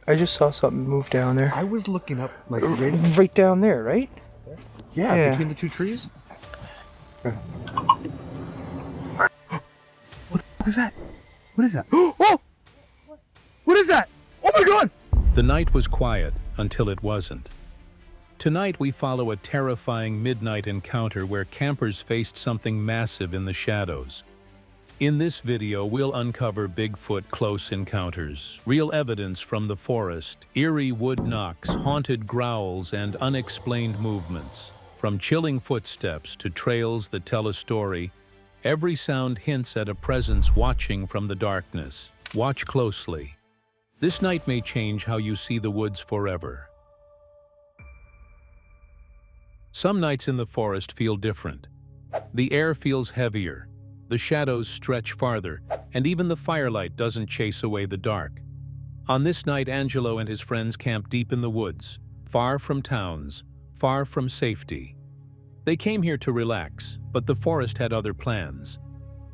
I just saw something move down there. I was looking up, like, right down there, right? Yeah, between the two trees. What is that? What is that? Oh! What is that? Oh my God! The night was quiet until it wasn't. Tonight we follow a terrifying midnight encounter where campers faced something massive in the shadows. In this video, we'll uncover Bigfoot close encounters, real evidence from the forest, eerie wood knocks, haunted growls, and unexplained movements. From chilling footsteps to trails that tell a story, every sound hints at a presence watching from the darkness. Watch closely. This night may change how you see the woods forever. Some nights in the forest feel different. The air feels heavier, the shadows stretch farther, and even the firelight doesn't chase away the dark. On this night, Angelo and his friends camp deep in the woods, far from towns, far from safety. They came here to relax, but the forest had other plans.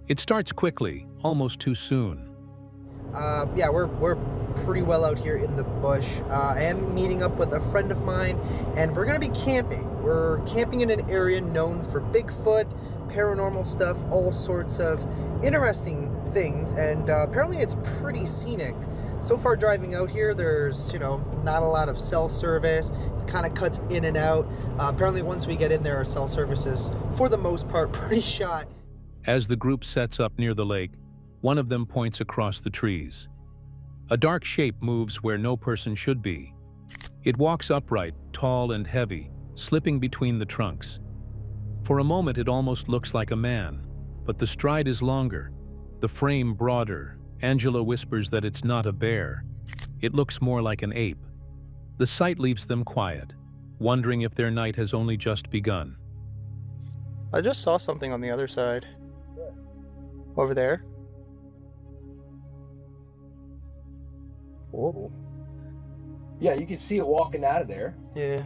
It starts quickly, almost too soon. Yeah, we're pretty well out here in the bush. I am meeting up with a friend of mine, and we're gonna be camping. We're camping in an area known for Bigfoot, paranormal stuff, all sorts of interesting things, and apparently it's pretty scenic. So far driving out here, there's, not a lot of cell service. It kind of cuts in and out. Apparently once we get in there, our cell service is, for the most part, pretty shot. As the group sets up near the lake, one of them points across the trees. A dark shape moves where no person should be. It walks upright, tall and heavy, slipping between the trunks. For a moment it almost looks like a man, but the stride is longer, the frame broader. Angela whispers that it's not a bear. It looks more like an ape. The sight leaves them quiet, wondering if their night has only just begun. I just saw something on the other side. Where? Over there. Horrible. Yeah, you can see it walking out of there. Yeah.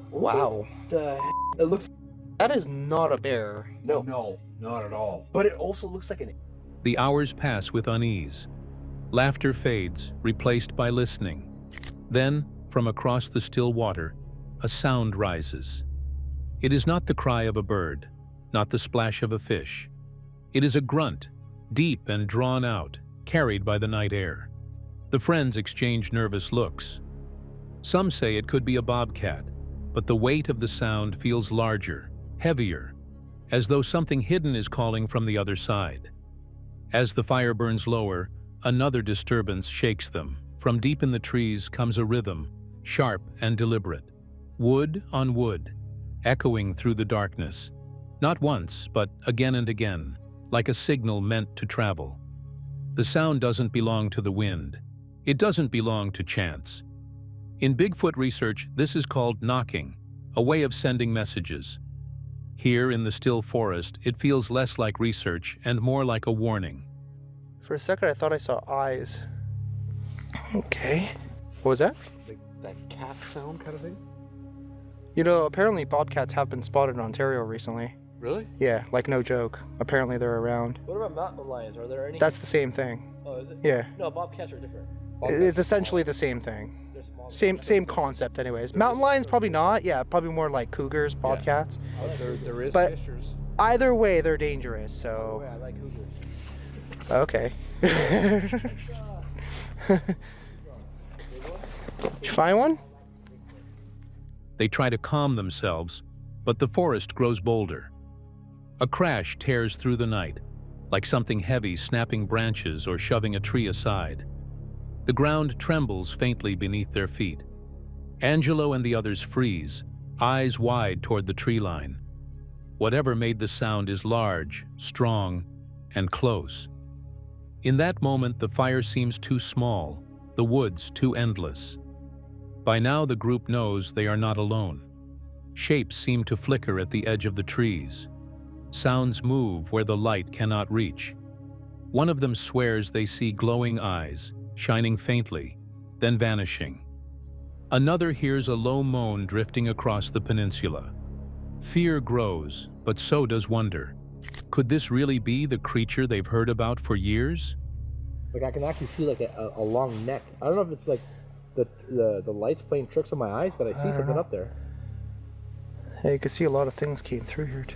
Wow. It looks... That is not a bear. No, not at all. But it also looks like an... The hours pass with unease. Laughter fades, replaced by listening. Then, from across the still water, a sound rises. It is not the cry of a bird, not the splash of a fish. It is a grunt, deep and drawn out, carried by the night air. The friends exchange nervous looks. Some say it could be a bobcat, but the weight of the sound feels larger, heavier, as though something hidden is calling from the other side. As the fire burns lower, another disturbance shakes them. From deep in the trees comes a rhythm, sharp and deliberate. Wood on wood, echoing through the darkness. Not once, but again and again, like a signal meant to travel. The sound doesn't belong to the wind. It doesn't belong to chance. In Bigfoot research, this is called knocking, a way of sending messages. Here in the still forest, it feels less like research and more like a warning. For a second, I thought I saw eyes. Okay. What was that? That cat sound kind of thing? Apparently bobcats have been spotted in Ontario recently. Really? Yeah, like no joke. Apparently they're around. What about mountain lions? Are there any? That's the same thing. Oh, is it? Yeah. No, bobcats are different. It's essentially the same thing. They're small. Same concept anyways. Mountain lions probably not. Yeah, probably more like cougars, bobcats. There is But fishers. either way, they're dangerous, so... Oh, yeah, I like cougars. Okay. Did you find one? They try to calm themselves, but the forest grows bolder. A crash tears through the night, like something heavy snapping branches or shoving a tree aside. The ground trembles faintly beneath their feet. Angelo and the others freeze, eyes wide toward the tree line. Whatever made the sound is large, strong, and close. In that moment, the fire seems too small, the woods too endless. By now, the group knows they are not alone. Shapes seem to flicker at the edge of the trees. Sounds move where the light cannot reach. One of them swears they see glowing eyes, shining faintly, then vanishing. Another hears a low moan drifting across the peninsula. Fear grows, but so does wonder. Could this really be the creature they've heard about for years? Like I can actually see like a long neck. I don't know if it's like the lights playing tricks on my eyes, but I see something up there. Hey, you can see a lot of things came through here too.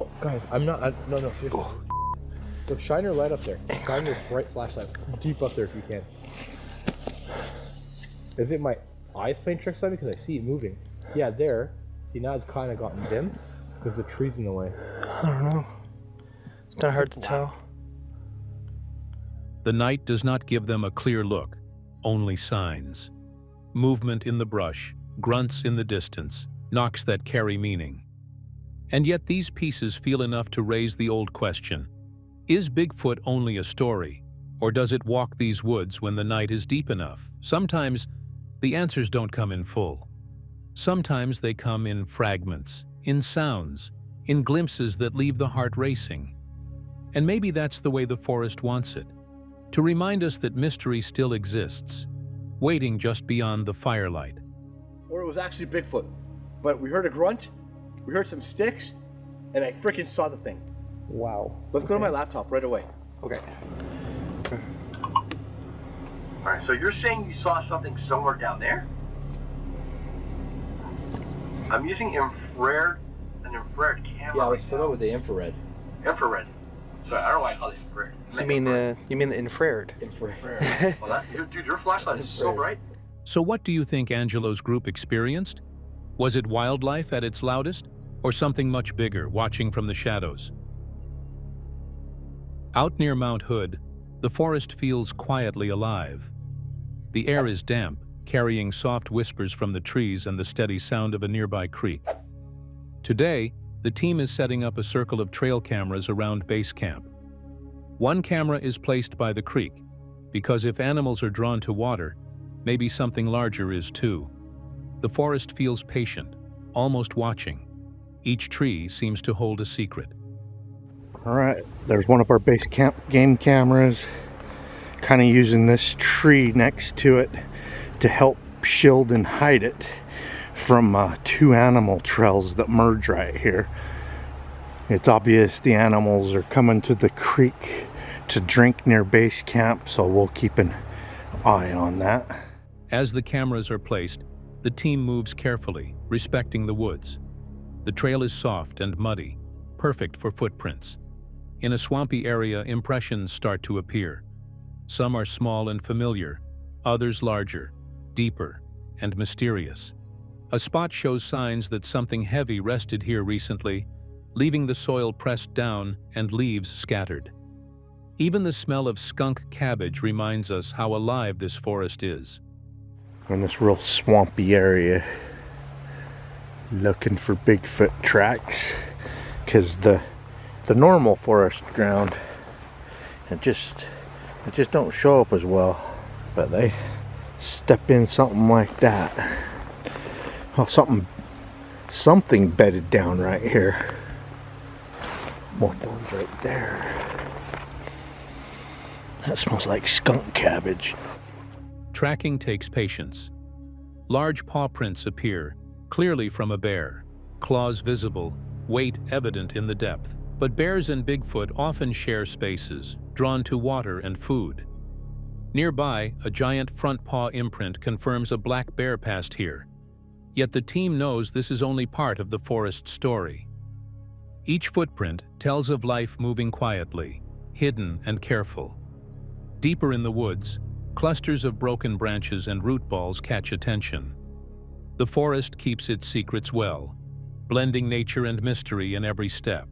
Oh, guys, no, seriously. Oh. Look, shine your light up there. Shine your bright flashlight deep up there if you can. Is it my eyes playing tricks on me? Because I see it moving. Yeah, there. See, now it's kind of gotten dim because the tree's in the way. I don't know. It's kind of hard to tell. The night does not give them a clear look, only signs. Movement in the brush, grunts in the distance, knocks that carry meaning. And yet these pieces feel enough to raise the old question. Is Bigfoot only a story, or does it walk these woods when the night is deep enough? Sometimes the answers don't come in full. Sometimes they come in fragments, in sounds, in glimpses that leave the heart racing. And maybe that's the way the forest wants it, to remind us that mystery still exists, waiting just beyond the firelight. Or it was actually Bigfoot. But we heard a grunt, we heard some sticks, and I freaking saw the thing. Wow. Let's go to my laptop right away. Okay. Alright, so you're saying you saw something somewhere down there? I'm using an infrared camera. Yeah, let's fill it with the infrared. Infrared. Sorry, I don't know why I call it infrared. You mean the infrared? Infrared. Well, dude, your flashlight is so bright. So what do you think Angelo's group experienced? Was it wildlife at its loudest, or something much bigger watching from the shadows? Out near Mount Hood, the forest feels quietly alive. The air is damp, carrying soft whispers from the trees and the steady sound of a nearby creek. Today, the team is setting up a circle of trail cameras around base camp. One camera is placed by the creek, because if animals are drawn to water, maybe something larger is too. The forest feels patient, almost watching. Each tree seems to hold a secret. All right, there's one of our base camp game cameras, kind of using this tree next to it to help shield and hide it from two animal trails that merge right here. It's obvious the animals are coming to the creek to drink near base camp, so we'll keep an eye on that. As the cameras are placed, the team moves carefully, respecting the woods. The trail is soft and muddy, perfect for footprints. In a swampy area, impressions start to appear. Some are small and familiar, others larger, deeper, and mysterious. A spot shows signs that something heavy rested here recently, leaving the soil pressed down and leaves scattered. Even the smell of skunk cabbage reminds us how alive this forest is. In this real swampy area, looking for Bigfoot tracks, because the normal forest ground, it just don't show up as well, but they step in something like that. Well, something bedded down right here. One right there. That smells like skunk cabbage. Tracking takes patience. Large paw prints appear, clearly from a bear, claws visible, weight evident in the depth. But bears and Bigfoot often share spaces, drawn to water and food. Nearby, a giant front paw imprint confirms a black bear passed here. Yet the team knows this is only part of the forest story. Each footprint tells of life moving quietly, hidden and careful. Deeper in the woods, clusters of broken branches and root balls catch attention. The forest keeps its secrets well, blending nature and mystery in every step.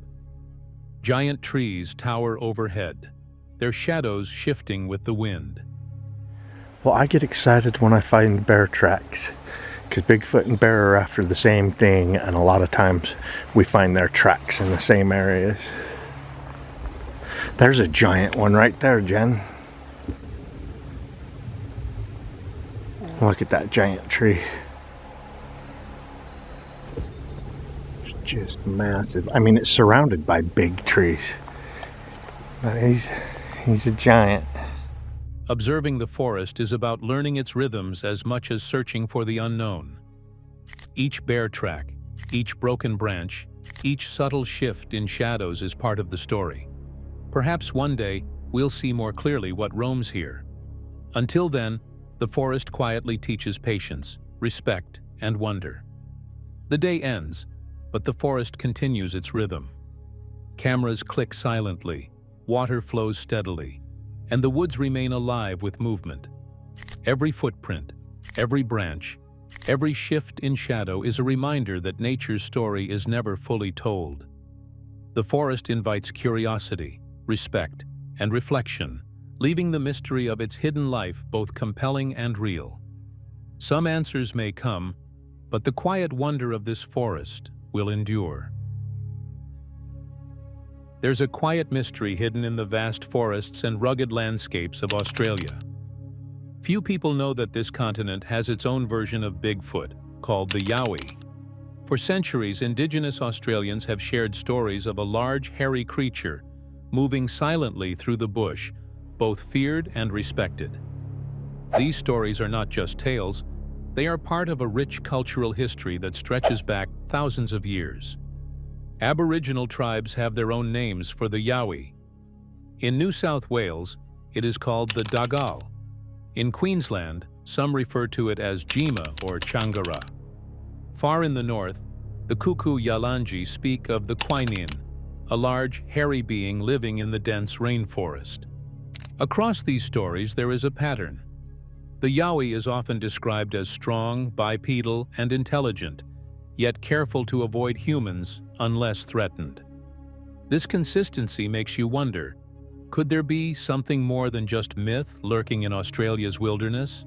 Giant trees tower overhead, their shadows shifting with the wind. Well, I get excited when I find bear tracks, because Bigfoot and bear are after the same thing, and a lot of times we find their tracks in the same areas. There's a giant one right there, Jen. Look at that giant tree. It's just massive. I mean, it's surrounded by big trees, but he's a giant. Observing the forest is about learning its rhythms as much as searching for the unknown. Each bear track, each broken branch, each subtle shift in shadows is part of the story. Perhaps one day, we'll see more clearly what roams here. Until then, the forest quietly teaches patience, respect, and wonder. The day ends, but the forest continues its rhythm. Cameras click silently, water flows steadily, and the woods remain alive with movement. Every footprint, every branch, every shift in shadow is a reminder that nature's story is never fully told. The forest invites curiosity, respect, and reflection, leaving the mystery of its hidden life both compelling and real. Some answers may come, but the quiet wonder of this forest will endure. There's a quiet mystery hidden in the vast forests and rugged landscapes of Australia. Few people know that this continent has its own version of Bigfoot, called the Yowie. For centuries, Indigenous Australians have shared stories of a large, hairy creature moving silently through the bush, both feared and respected. These stories are not just tales, they are part of a rich cultural history that stretches back thousands of years. Aboriginal tribes have their own names for the Yowie. In New South Wales, it is called the Dagal. In Queensland, some refer to it as Jima or Changara. Far in the north, the Kuku Yalanji speak of the Quinin, a large, hairy being living in the dense rainforest. Across these stories, there is a pattern. The Yowie is often described as strong, bipedal, and intelligent, yet careful to avoid humans unless threatened. This consistency makes you wonder, could there be something more than just myth lurking in Australia's wilderness?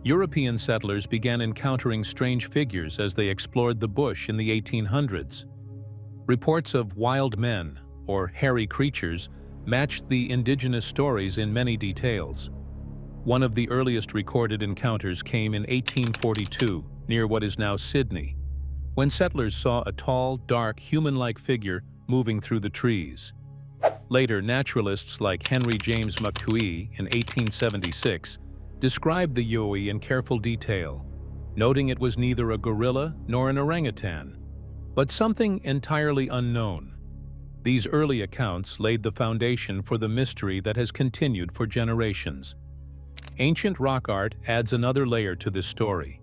European settlers began encountering strange figures as they explored the bush in the 1800s. Reports of wild men, or hairy creatures, matched the indigenous stories in many details. One of the earliest recorded encounters came in 1842, near what is now Sydney, when settlers saw a tall, dark, human-like figure moving through the trees. Later, naturalists like Henry James McCooey in 1876 described the Yowie in careful detail, noting it was neither a gorilla nor an orangutan, but something entirely unknown. These early accounts laid the foundation for the mystery that has continued for generations. Ancient rock art adds another layer to this story.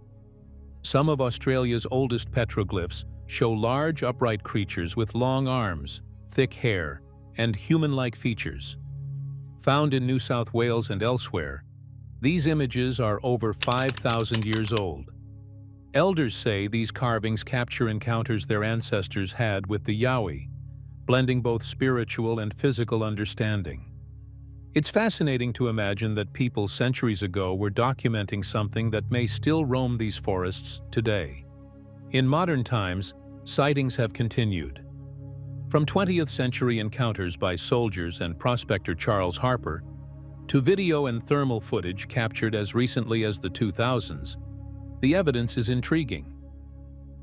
Some of Australia's oldest petroglyphs show large upright creatures with long arms, thick hair, and human-like features. Found in New South Wales and elsewhere, these images are over 5,000 years old. Elders say these carvings capture encounters their ancestors had with the Yowie, blending both spiritual and physical understanding. It's fascinating to imagine that people centuries ago were documenting something that may still roam these forests today. In modern times, sightings have continued. From 20th century encounters by soldiers and prospector Charles Harper, to video and thermal footage captured as recently as the 2000s, the evidence is intriguing.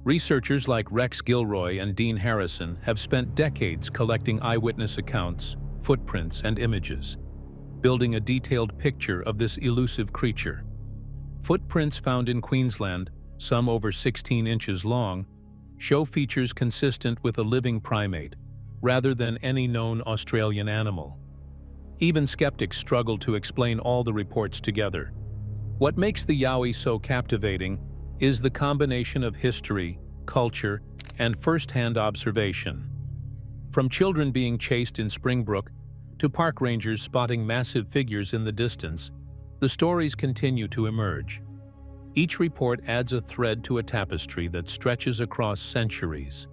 Researchers like Rex Gilroy and Dean Harrison have spent decades collecting eyewitness accounts, footprints, and images, building a detailed picture of this elusive creature. Footprints found in Queensland, some over 16 inches long, show features consistent with a living primate, rather than any known Australian animal. Even skeptics struggle to explain all the reports together. What makes the Yowie so captivating is the combination of history, culture, and first-hand observation. From children being chased in Springbrook to park rangers spotting massive figures in the distance, the stories continue to emerge. Each report adds a thread to a tapestry that stretches across centuries.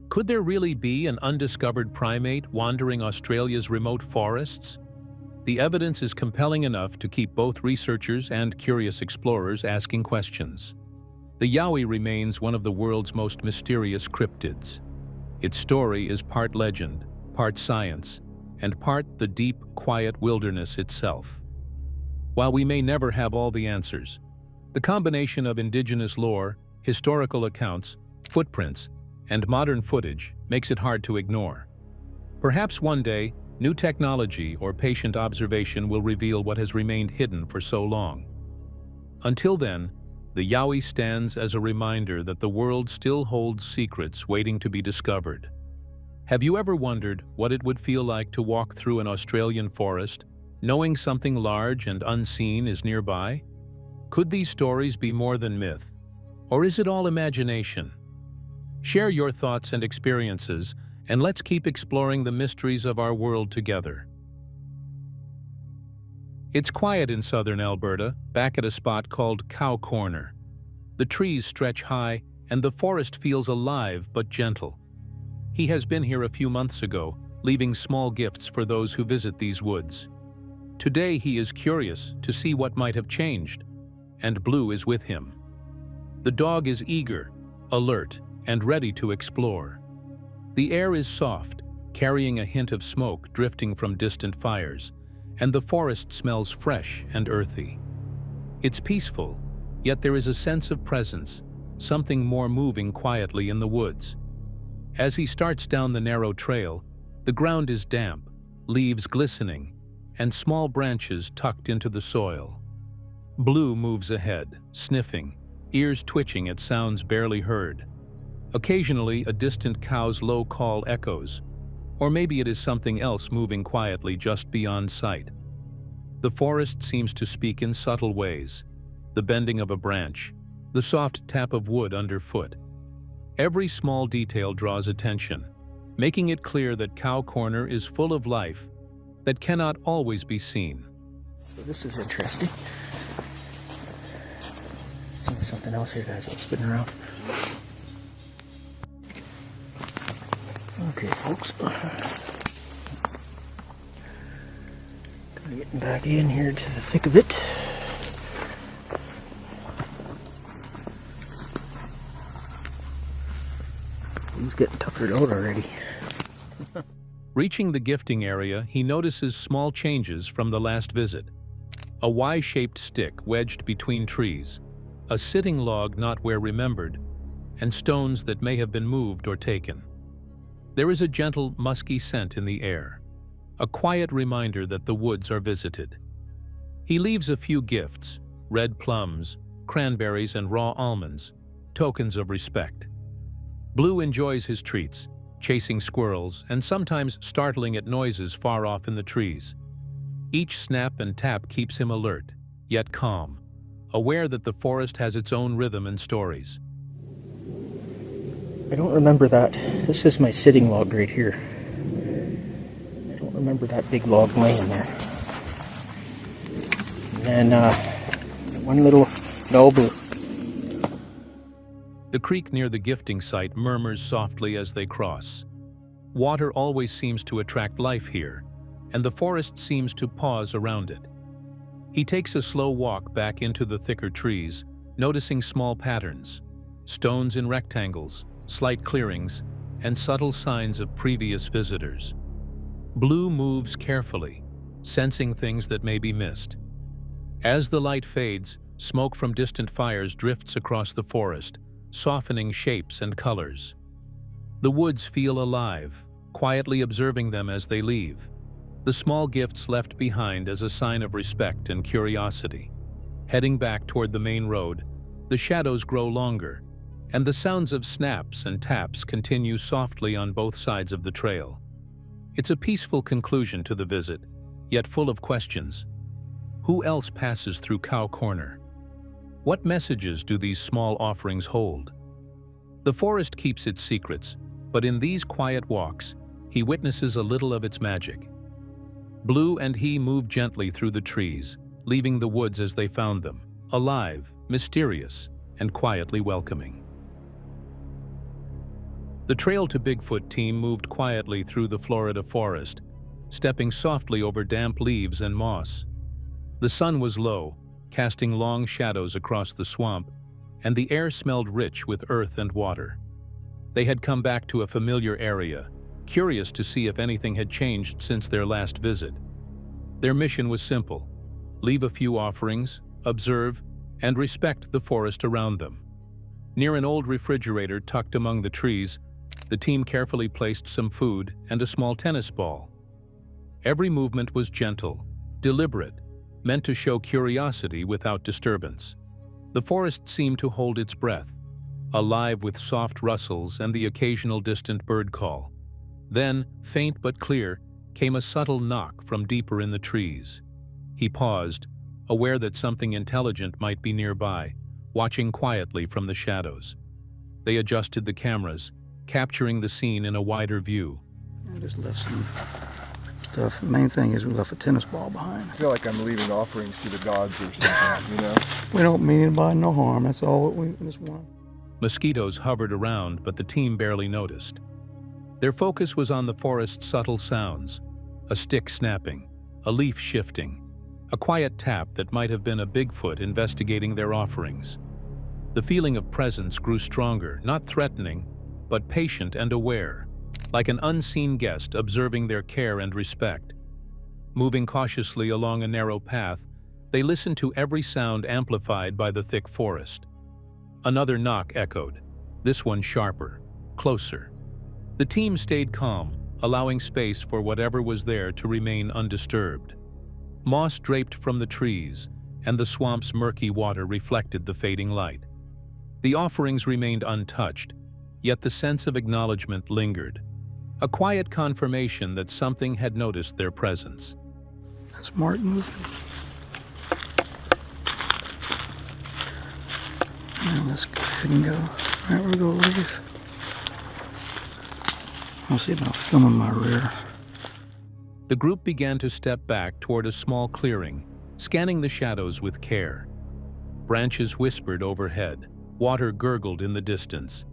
Could there really be an undiscovered primate wandering Australia's remote forests? The evidence is compelling enough to keep both researchers and curious explorers asking questions. The Yowie remains one of the world's most mysterious cryptids. Its story is part legend, part science, and part the deep, quiet wilderness itself. While we may never have all the answers, the combination of indigenous lore, historical accounts, footprints, and modern footage makes it hard to ignore. Perhaps one day, new technology or patient observation will reveal what has remained hidden for so long. Until then, the Yowie stands as a reminder that the world still holds secrets waiting to be discovered. Have you ever wondered what it would feel like to walk through an Australian forest, knowing something large and unseen is nearby? Could these stories be more than myth? Or is it all imagination? Share your thoughts and experiences, and let's keep exploring the mysteries of our world together. It's quiet in southern Alberta, back at a spot called Cow Corner. The trees stretch high, and the forest feels alive but gentle. He has been here a few months ago, leaving small gifts for those who visit these woods. Today he is curious to see what might have changed, and Blue is with him. The dog is eager, alert, and ready to explore. The air is soft, carrying a hint of smoke drifting from distant fires, and the forest smells fresh and earthy. It's peaceful, yet there is a sense of presence, something more moving quietly in the woods. As he starts down the narrow trail, the ground is damp, leaves glistening, and small branches tucked into the soil. Blue moves ahead, sniffing, ears twitching at sounds barely heard. Occasionally, a distant cow's low call echoes, or maybe it is something else moving quietly just beyond sight. The forest seems to speak in subtle ways, the bending of a branch, the soft tap of wood underfoot. Every small detail draws attention, making it clear that Cow Corner is full of life that cannot always be seen. So this is interesting. Seeing something else here, guys. I'm spinning around. Okay, folks. Getting back in here to the thick of it. He's getting tuckered out already. Reaching the gifting area, he notices small changes from the last visit. A Y-shaped stick wedged between trees, a sitting log not where remembered, and stones that may have been moved or taken. There is a gentle, musky scent in the air, a quiet reminder that the woods are visited. He leaves a few gifts, red plums, cranberries, and raw almonds, tokens of respect. Blue enjoys his treats, chasing squirrels and sometimes startling at noises far off in the trees. Each snap and tap keeps him alert, yet calm, aware that the forest has its own rhythm and stories. I don't remember that. This is my sitting log right here. I don't remember that big log laying there. And then one little Blue. The creek near the gifting site murmurs softly as they cross. Water always seems to attract life here, and the forest seems to pause around it. He takes a slow walk back into the thicker trees, noticing small patterns, stones in rectangles, slight clearings, and subtle signs of previous visitors. Blue moves carefully, sensing things that may be missed. As the light fades, smoke from distant fires drifts across the forest, softening shapes and colors. The woods feel alive, quietly observing them as they leave, the small gifts left behind as a sign of respect and curiosity. Heading back toward the main road, the shadows grow longer, and the sounds of snaps and taps continue softly on both sides of the trail. It's a peaceful conclusion to the visit, yet full of questions. Who else passes through Cow Corner? What messages do these small offerings hold? The forest keeps its secrets, but in these quiet walks, he witnesses a little of its magic. Blue and he move gently through the trees, leaving the woods as they found them, alive, mysterious, and quietly welcoming. The trail to Bigfoot team moved quietly through the Florida forest, stepping softly over damp leaves and moss. The sun was low, casting long shadows across the swamp, and the air smelled rich with earth and water. They had come back to a familiar area, curious to see if anything had changed since their last visit. Their mission was simple: leave a few offerings, observe, and respect the forest around them. Near an old refrigerator tucked among the trees, the team carefully placed some food and a small tennis ball. Every movement was gentle, deliberate, meant to show curiosity without disturbance. The forest seemed to hold its breath, alive with soft rustles and the occasional distant bird call. Then, faint but clear, came a subtle knock from deeper in the trees. He paused, aware that something intelligent might be nearby, watching quietly from the shadows. They adjusted the cameras, capturing the scene in a wider view. I just left some stuff. The main thing is we left a tennis ball behind. I feel like I'm leaving offerings to the gods or something, you know? We don't mean anybody no harm. That's all we just want. Mosquitoes hovered around, but the team barely noticed. Their focus was on the forest's subtle sounds, a stick snapping, a leaf shifting, a quiet tap that might have been a Bigfoot investigating their offerings. The feeling of presence grew stronger, not threatening, but patient and aware, like an unseen guest observing their care and respect. Moving cautiously along a narrow path, they listened to every sound amplified by the thick forest. Another knock echoed, this one sharper, closer. The team stayed calm, allowing space for whatever was there to remain undisturbed. Moss draped from the trees, and the swamp's murky water reflected the fading light. The offerings remained untouched, yet the sense of acknowledgement lingered, a quiet confirmation that something had noticed their presence. That's Mark moving. Now let's go ahead and go. All right, we're going to leave. I'll see about filming my rear. The group began to step back toward a small clearing, scanning the shadows with care. Branches whispered overhead, water gurgled in the distance,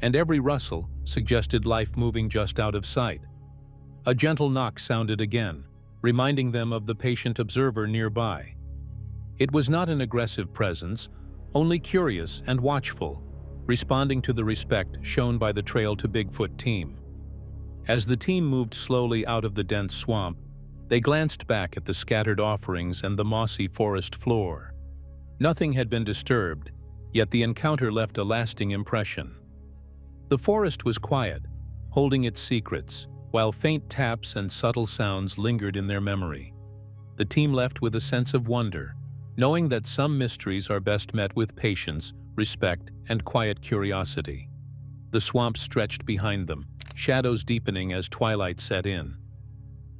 and every rustle suggested life moving just out of sight. A gentle knock sounded again, reminding them of the patient observer nearby. It was not an aggressive presence, only curious and watchful, responding to the respect shown by the Trail to Bigfoot team. As the team moved slowly out of the dense swamp, they glanced back at the scattered offerings and the mossy forest floor. Nothing had been disturbed, yet the encounter left a lasting impression. The forest was quiet, holding its secrets, while faint taps and subtle sounds lingered in their memory. The team left with a sense of wonder, knowing that some mysteries are best met with patience, respect, and quiet curiosity. The swamp stretched behind them, shadows deepening as twilight set in.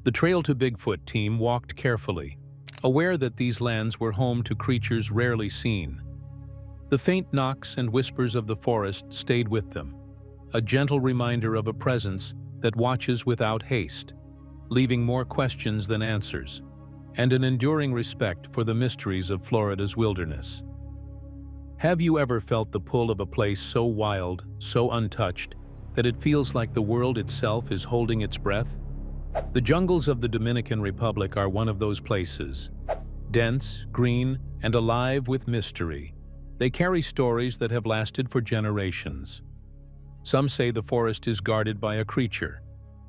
The Trail to Bigfoot team walked carefully, aware that these lands were home to creatures rarely seen. The faint knocks and whispers of the forest stayed with them, a gentle reminder of a presence that watches without haste, leaving more questions than answers, and an enduring respect for the mysteries of Florida's wilderness. Have you ever felt the pull of a place so wild, so untouched, that it feels like the world itself is holding its breath? The jungles of the Dominican Republic are one of those places. Dense, green, and alive with mystery, they carry stories that have lasted for generations. Some say the forest is guarded by a creature,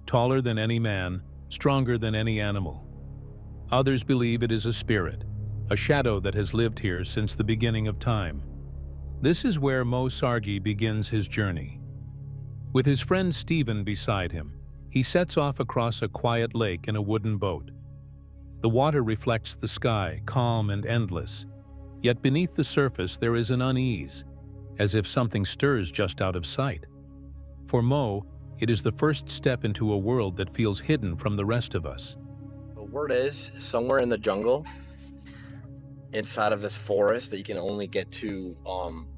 taller than any man, stronger than any animal. Others believe it is a spirit, a shadow that has lived here since the beginning of time. This is where Mo Sargi begins his journey. With his friend Stephen beside him, he sets off across a quiet lake in a wooden boat. The water reflects the sky, calm and endless, yet beneath the surface there is an unease, as if something stirs just out of sight. For Mo, it is the first step into a world that feels hidden from the rest of us. The word is, somewhere in the jungle, inside of this forest that you can only get to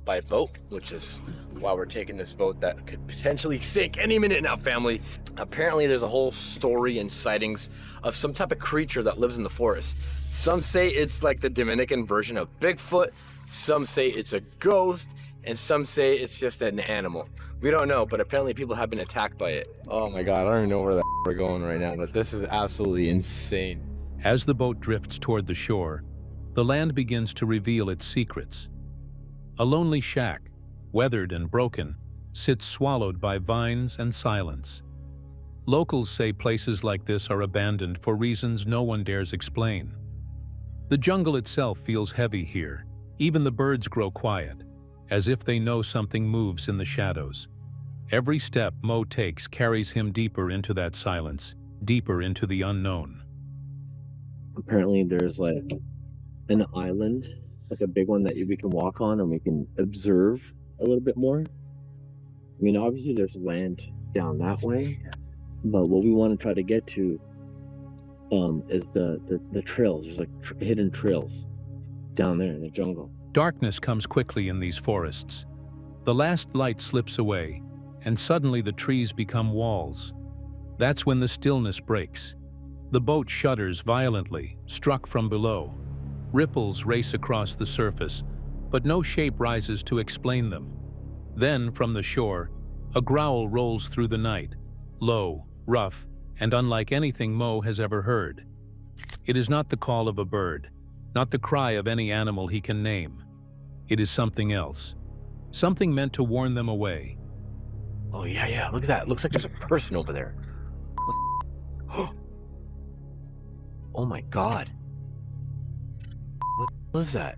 by boat, which is why we're taking this boat that could potentially sink any minute now, family. Apparently there's a whole story and sightings of some type of creature that lives in the forest. Some say it's like the Dominican version of Bigfoot, some say it's a ghost, and some say it's just an animal. We don't know, but apparently people have been attacked by it. Oh my god, I don't even know where we're going right now, but this is absolutely insane. As the boat drifts toward the shore, the land begins to reveal its secrets. A lonely shack, weathered and broken, sits swallowed by vines and silence. Locals say places like this are abandoned for reasons no one dares explain. The jungle itself feels heavy here. Even the birds grow quiet, as if they know something moves in the shadows. Every step Mo takes carries him deeper into that silence, deeper into the unknown. Apparently there's like an island, like a big one that we can walk on and we can observe a little bit more. I mean, obviously there's land down that way, But what we want to try to get to is the trails. There's like hidden trails down there in the jungle. Darkness comes quickly in these forests. The last light slips away, and suddenly the trees become walls. That's when the stillness breaks. The boat shudders violently, struck from below. Ripples race across the surface, but no shape rises to explain them. Then, from the shore, a growl rolls through the night, low, rough, and unlike anything Mo has ever heard. It is not the call of a bird, not the cry of any animal he can name. It is something else, something meant to warn them away. Oh yeah, look at that. It looks like there's a person over there. Oh my god. What was that?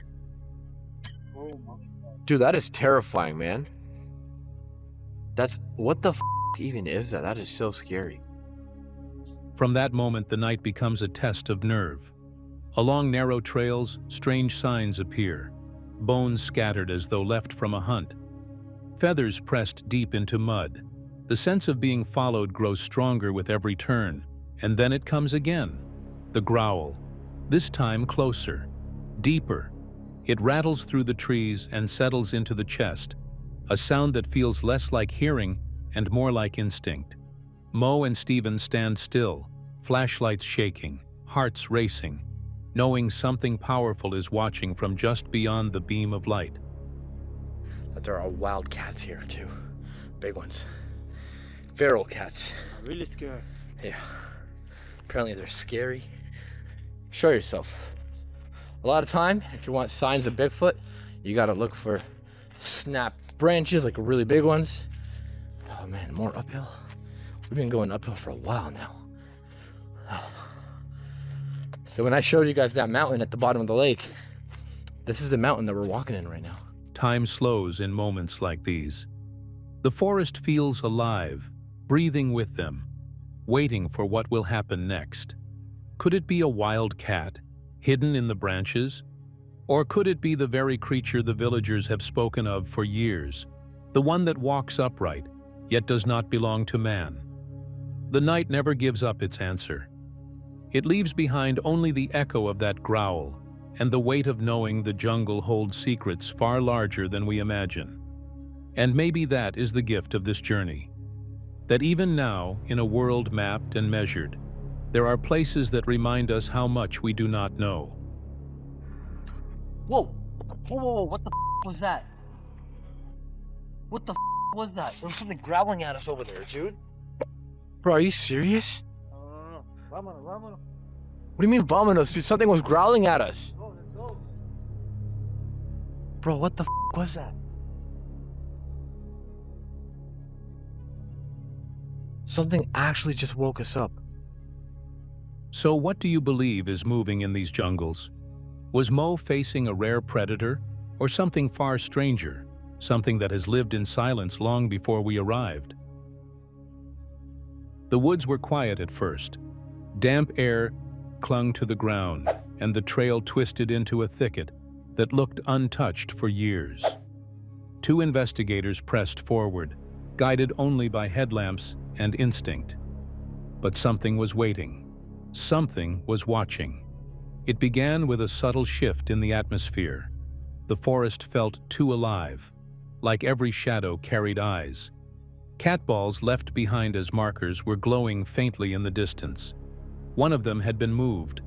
Dude, that is terrifying, man. What the even is that? That is so scary. From that moment, the night becomes a test of nerve. Along narrow trails, strange signs appear, bones scattered as though left from a hunt. Feathers pressed deep into mud. The sense of being followed grows stronger with every turn, and then it comes again. The growl, this time closer, deeper. It rattles through the trees and settles into the chest, a sound that feels less like hearing and more like instinct. Mo and Steven stand still, flashlights shaking, hearts racing, knowing something powerful is watching from just beyond the beam of light. But there are wild cats here too. Big ones. Feral cats. Really scary. Yeah. Apparently they're scary. Show yourself. A lot of time, if you want signs of Bigfoot, you gotta look for snapped branches, like really big ones. Oh man, more uphill. We've been going uphill for a while now. So when I showed you guys that mountain at the bottom of the lake, this is the mountain that we're walking in right now. Time slows in moments like these. The forest feels alive, breathing with them, waiting for what will happen next. Could it be a wild cat, hidden in the branches? Or could it be the very creature the villagers have spoken of for years, the one that walks upright, yet does not belong to man? The night never gives up its answer. It leaves behind only the echo of that growl and the weight of knowing the jungle holds secrets far larger than we imagine. And maybe that is the gift of this journey. That even now, in a world mapped and measured, there are places that remind us how much we do not know. Whoa! Whoa, what the was that? What the was that? There was something growling at us over there, dude. Bro, are you serious? What do you mean vámonos, dude? Something was growling at us. Bro, what the was that? Something actually just woke us up. So what do you believe is moving in these jungles? Was Mo facing a rare predator or something far stranger, something that has lived in silence long before we arrived? The woods were quiet at first. Damp air clung to the ground, and the trail twisted into a thicket that looked untouched for years. Two investigators pressed forward, guided only by headlamps and instinct. But something was waiting. Something was watching. It began with a subtle shift in the atmosphere. The forest felt too alive, like every shadow carried eyes. Catballs left behind as markers were glowing faintly in the distance. One of them had been moved,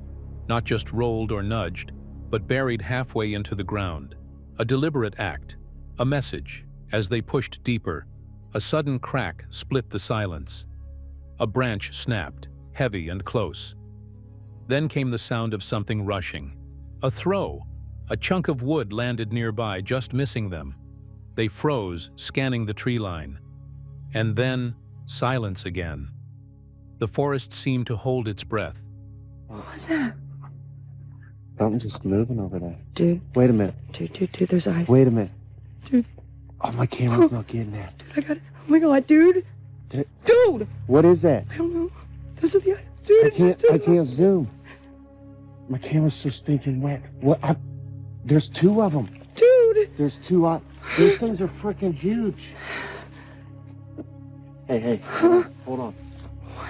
not just rolled or nudged, but buried halfway into the ground. A deliberate act, a message. As they pushed deeper, a sudden crack split the silence. A branch snapped, heavy and close. Then came the sound of something rushing. A throw. A chunk of wood landed nearby, just missing them. They froze, scanning the tree line. And then, silence again. The forest seemed to hold its breath. What was that? Something just moving over there. Dude. Wait a minute. Dude, there's eyes. Wait a minute. Dude. Oh, my camera's not getting that. Dude, I got it. Oh my god, dude. Dude! What is that? I don't know. Those are the eyes. Dude, I can't zoom. My camera's so stinking wet. There's two of them. Dude! There's two. These things are freaking huge. Hey. Huh? Hold on. What?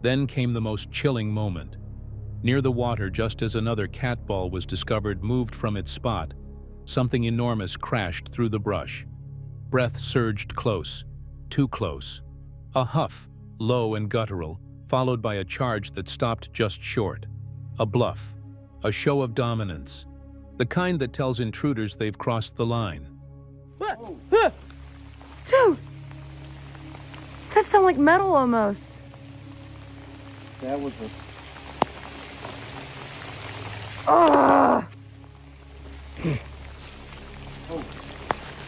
Then came the most chilling moment. Near the water, just as another cat ball was discovered moved from its spot, something enormous crashed through the brush. Breath surged close, too close. A huff, low and guttural, followed by a charge that stopped just short. A bluff, a show of dominance, the kind that tells intruders they've crossed the line. Dude! That sounded like metal almost. That was a... Ugh!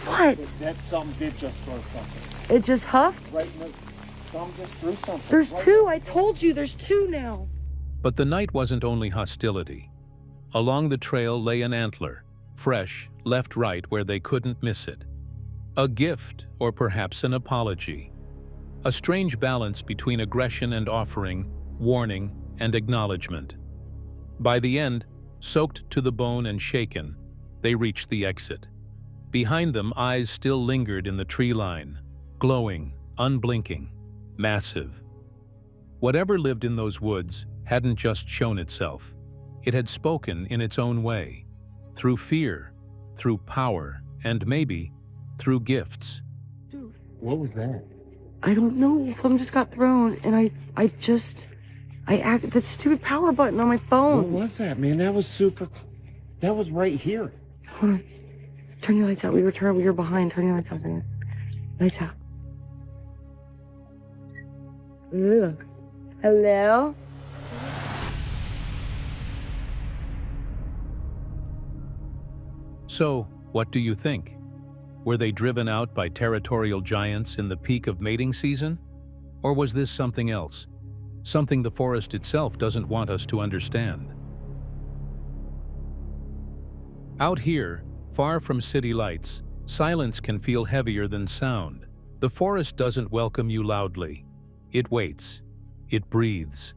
What? That something did just throw something. It just huffed? Right in the... Something just threw something. There's two. I told you, there's two now. But the night wasn't only hostility. Along the trail lay an antler, fresh, left right where they couldn't miss it. A gift, or perhaps an apology. A strange balance between aggression and offering, warning and acknowledgement. By the end, soaked to the bone and shaken, they reached the exit. Behind them, eyes still lingered in the tree line, glowing, unblinking, massive. Whatever lived in those woods hadn't just shown itself. It had spoken in its own way, through fear, through power, and maybe through gifts. Dude. What was that? I don't know. Something just got thrown, and I the stupid power button on my phone. What was that, man? That was super... That was right here. Hold on. Turn your lights out. We were behind. Turn your lights out. Lights out. Ugh. Hello? So, what do you think? Were they driven out by territorial giants in the peak of mating season? Or was this something else? Something the forest itself doesn't want us to understand. Out here, far from city lights, silence can feel heavier than sound. The forest doesn't welcome you loudly. It waits. It breathes.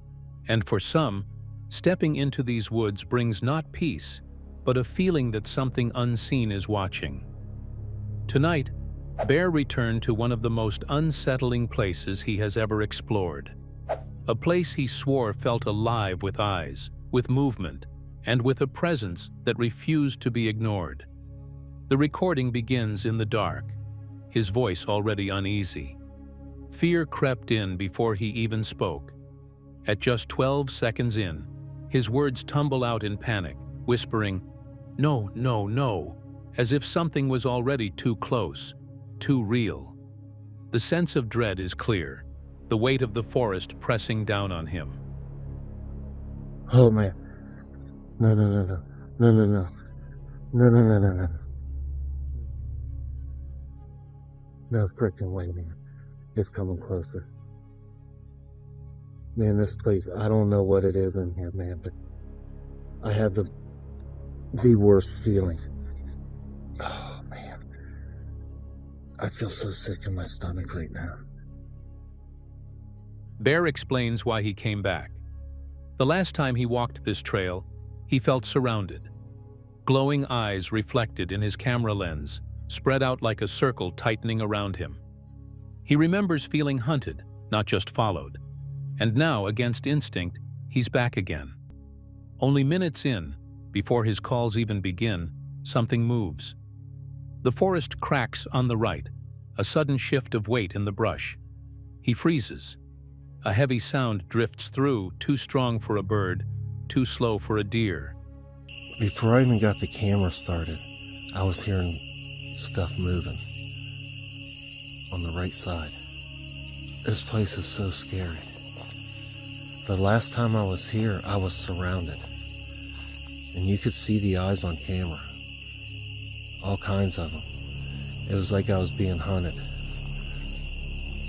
And for some, stepping into these woods brings not peace, but a feeling that something unseen is watching. Tonight, Bear returned to one of the most unsettling places he has ever explored. A place he swore felt alive with eyes, with movement, and with a presence that refused to be ignored. The recording begins in the dark, his voice already uneasy. Fear crept in before he even spoke. At just 12 seconds in, his words tumble out in panic, whispering, "No, no, no," as if something was already too close, too real. The sense of dread is clear, the weight of the forest pressing down on him. Oh, man. No, no, no, no. No, no, no. No, no, no, no, no. No frickin' way, man. It's coming closer. Man, this place, I don't know what it is in here, man, but I have the worst feeling. Oh, man. I feel so sick in my stomach right now. Bear explains why he came back. The last time he walked this trail, he felt surrounded. Glowing eyes reflected in his camera lens, spread out like a circle tightening around him. He remembers feeling hunted, not just followed. And now, against instinct, he's back again. Only minutes in, before his calls even begin, something moves. The forest cracks on the right, a sudden shift of weight in the brush. He freezes. A heavy sound drifts through, too strong for a bird, too slow for a deer. Before I even got the camera started, I was hearing stuff moving on the right side. This place is so scary. The last time I was here, I was surrounded. And you could see the eyes on camera. All kinds of them. It was like I was being hunted.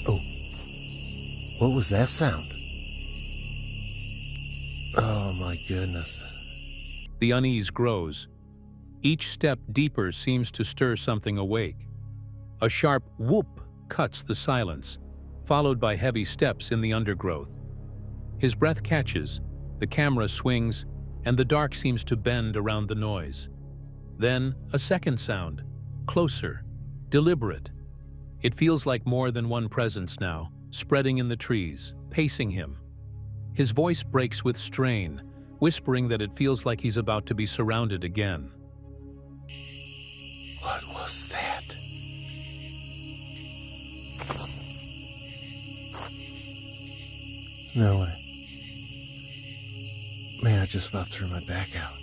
Oh. What was that sound? Oh my goodness. The unease grows. Each step deeper seems to stir something awake. A sharp whoop cuts the silence, followed by heavy steps in the undergrowth. His breath catches, the camera swings, and the dark seems to bend around the noise. Then, a second sound, closer, deliberate. It feels like more than one presence now, spreading in the trees, pacing him. His voice breaks with strain, whispering that it feels like he's about to be surrounded again. What was that? No way. Man, I just about threw my back out.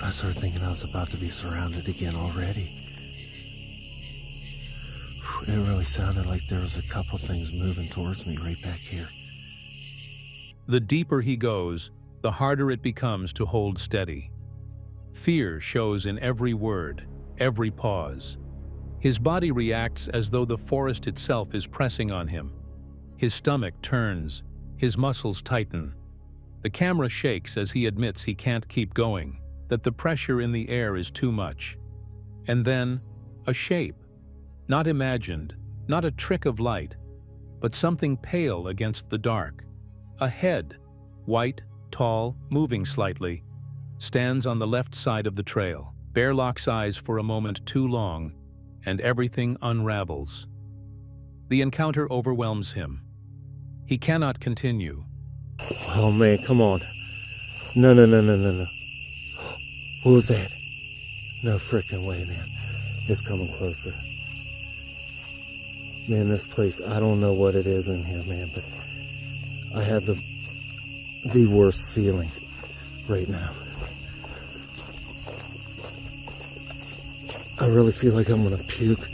I started thinking I was about to be surrounded again already. It really sounded like there was a couple things moving towards me right back here. The deeper he goes, the harder it becomes to hold steady. Fear shows in every word, every pause. His body reacts as though the forest itself is pressing on him. His stomach turns, his muscles tighten. The camera shakes as he admits he can't keep going, that the pressure in the air is too much. And then, a shape. Not imagined, not a trick of light, but something pale against the dark. A head, white, tall, moving slightly, stands on the left side of the trail. Bear locks eyes for a moment too long, and everything unravels. The encounter overwhelms him. He cannot continue. Oh man, come on. No. What was that? No frickin' way, man. It's coming closer. Man, this place, I don't know what it is in here, man, but I have the worst feeling right now. I really feel like I'm gonna puke.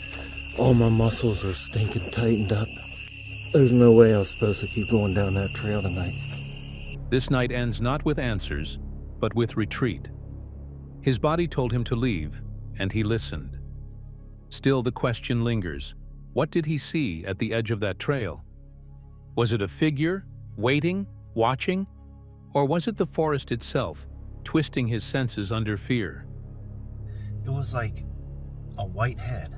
All my muscles are stinking tightened up. There's no way I was supposed to keep going down that trail tonight. This night ends not with answers, but with retreat. His body told him to leave, and he listened. Still, the question lingers. What did he see at the edge of that trail? Was it a figure, waiting, watching? Or was it the forest itself, twisting his senses under fear? It was like a white head,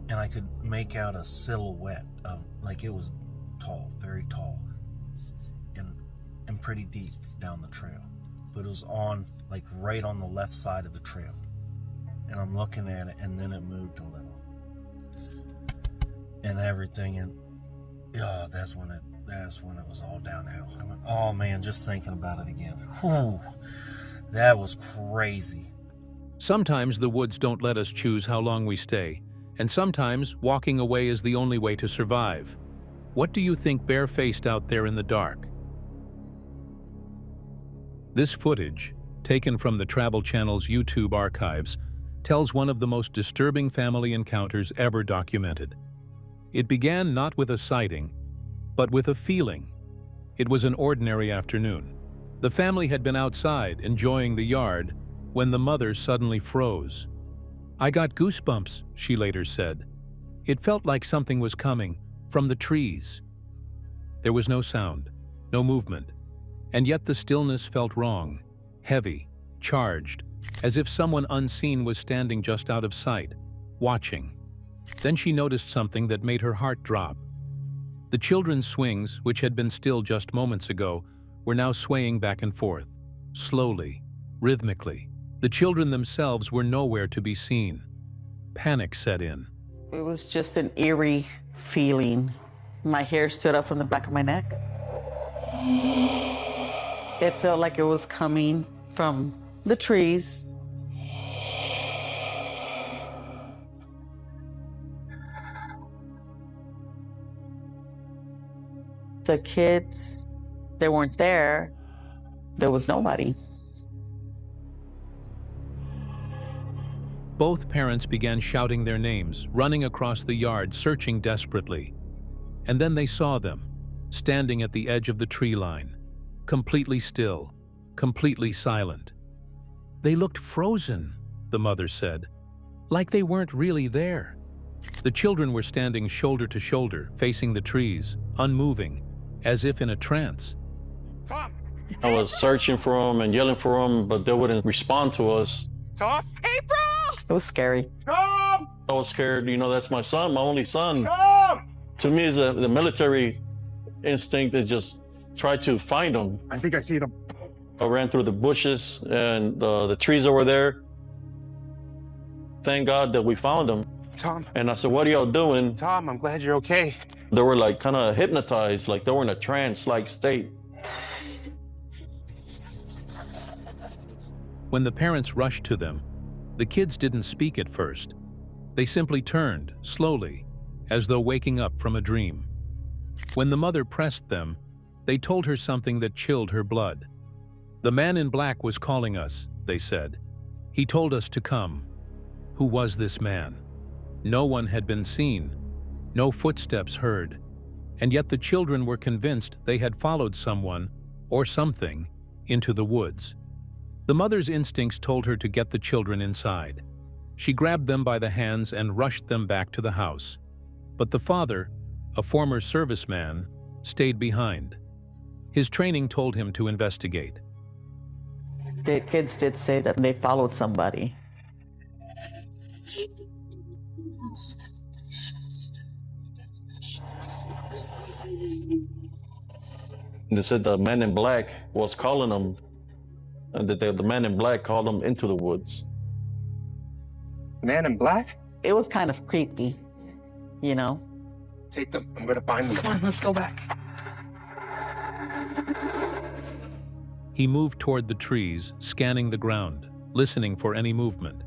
and I could make out a silhouette of, like, it was tall, very tall, and pretty deep down the trail. But it was on, like, right on the left side of the trail. And I'm looking at it, and then it moved a little. And everything, and that's when it was all downhill. I went, oh man, just thinking about it again. Whew, that was crazy. Sometimes the woods don't let us choose how long we stay, and sometimes walking away is the only way to survive. What do you think Bear faced out there in the dark? This footage, taken from the Travel Channel's YouTube archives, tells one of the most disturbing family encounters ever documented. It began not with a sighting, but with a feeling. It was an ordinary afternoon. The family had been outside, enjoying the yard, when the mother suddenly froze. "I got goosebumps," she later said. "It felt like something was coming, from the trees." There was no sound, no movement, and yet the stillness felt wrong, heavy, charged, as if someone unseen was standing just out of sight, watching. Then she noticed something that made her heart drop. The children's swings, which had been still just moments ago, were now swaying back and forth, slowly, rhythmically. The children themselves were nowhere to be seen. Panic set in. It was just an eerie feeling. My hair stood up from the back of my neck. It felt like it was coming from the trees. The kids, they weren't there. There was nobody. Both parents began shouting their names, running across the yard, searching desperately. And then they saw them, standing at the edge of the tree line, completely still, completely silent. "They looked frozen," the mother said, "like they weren't really there." The children were standing shoulder to shoulder, facing the trees, unmoving, as if in a trance. Tom! I was searching for them and yelling for them, but they wouldn't respond to us. Tom? April! It was scary. Tom! I was scared. You know, that's my son, my only son. Tom! To me, the military instinct is just try to find them. I think I see them. I ran through the bushes and the trees over there. Thank God that we found them. Tom. And I said, "What are y'all doing?" Tom, I'm glad you're okay. They were like kind of hypnotized, like they were in a trance-like state. When the parents rushed to them, the kids didn't speak at first. They simply turned, slowly, as though waking up from a dream. When the mother pressed them, they told her something that chilled her blood. "The man in black was calling us," they said. "He told us to come." Who was this man? No one had been seen, no footsteps heard, and yet the children were convinced they had followed someone, or something, into the woods. The mother's instincts told her to get the children inside. She grabbed them by the hands and rushed them back to the house. But the father, a former serviceman, stayed behind. His training told him to investigate. The kids did say that they followed somebody. They said the man in black was calling them, and that the man in black called them into the woods. Man in black? It was kind of creepy, you know? Take them. I'm gonna find them. Come on, let's go back. He moved toward the trees, scanning the ground, listening for any movement.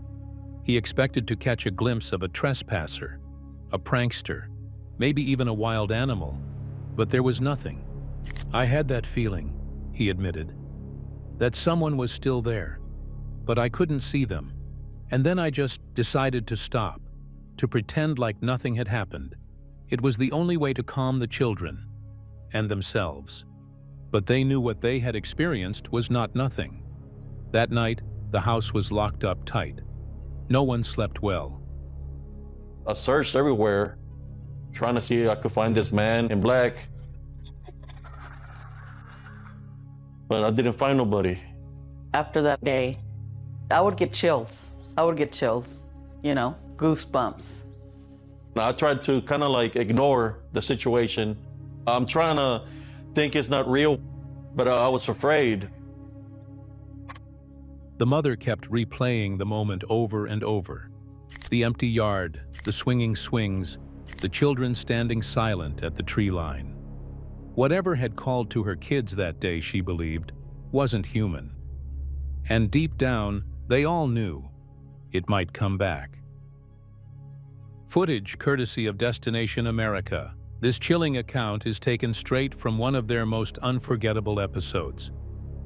He expected to catch a glimpse of a trespasser, a prankster, maybe even a wild animal, but there was nothing. "I had that feeling," he admitted, "that someone was still there, but I couldn't see them. And then I just decided to stop, to pretend like nothing had happened. It was the only way to calm the children and themselves. But they knew what they had experienced was not nothing. That night, the house was locked up tight. No one slept well. I searched everywhere, trying to see if I could find this man in black, but I didn't find nobody. After that day, I would get chills. You know, goosebumps. I tried to kind of like ignore the situation. I'm trying to think it's not real, but I was afraid. The mother kept replaying the moment over and over. The empty yard, the swinging swings, the children standing silent at the tree line. Whatever had called to her kids that day, she believed, wasn't human. And deep down, they all knew it might come back. Footage courtesy of Destination America. This chilling account is taken straight from one of their most unforgettable episodes.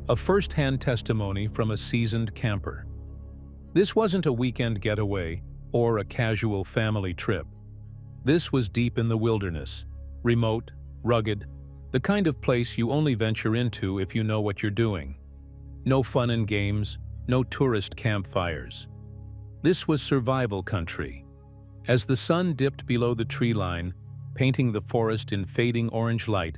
A first-hand testimony from a seasoned camper. This wasn't a weekend getaway or a casual family trip. This was deep in the wilderness, remote, rugged, the kind of place you only venture into if you know what you're doing. No fun and games, no tourist campfires. This was survival country. As the sun dipped below the tree line, painting the forest in fading orange light,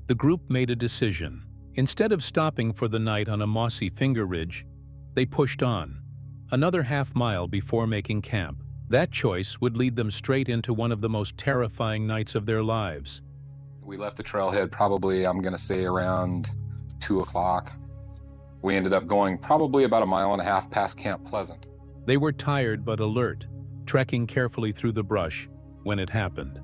the group made a decision. Instead of stopping for the night on a mossy finger ridge, they pushed on, another half-mile before making camp. That choice would lead them straight into one of the most terrifying nights of their lives. We left the trailhead probably, I'm gonna say, around 2 o'clock. We ended up going probably about 1.5 miles past Camp Pleasant. They were tired but alert, trekking carefully through the brush when it happened.